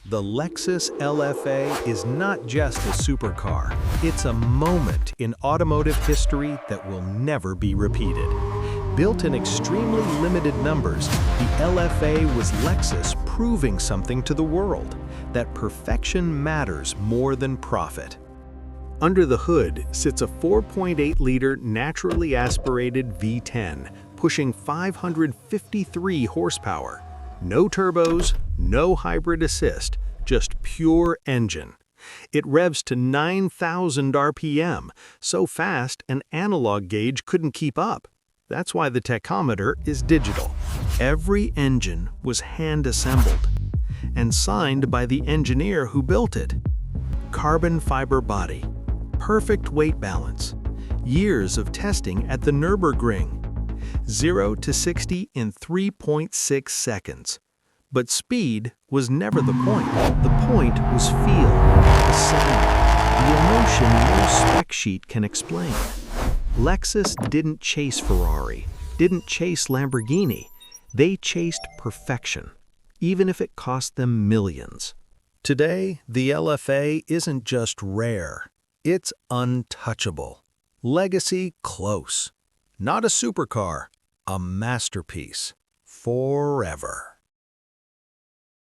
The Lexus LFA is not just a supercar, it's a moment in automotive history that will never be repeated. Built in extremely limited numbers, the LFA was Lexus proving something to the world, that perfection matters more than profit. Under the hood sits a 4.8-liter naturally aspirated V10, pushing 553 horsepower. No turbos, no hybrid assist, just pure engine. It revs to 9,000 RPM, so fast an analog gauge couldn't keep up. That's why the tachometer is digital. Every engine was hand-assembled and signed by the engineer who built it. Carbon fiber body, perfect weight balance, years of testing at the Nürburgring. 0 to 60 in 3.6 seconds. But speed was never the point. The point was feel, the sound, the emotion no spec sheet can explain. Lexus didn't chase Ferrari, didn't chase Lamborghini. They chased perfection, even if it cost them millions. Today, the LFA isn't just rare, it's untouchable. Legacy close. Not a supercar, a masterpiece. Forever.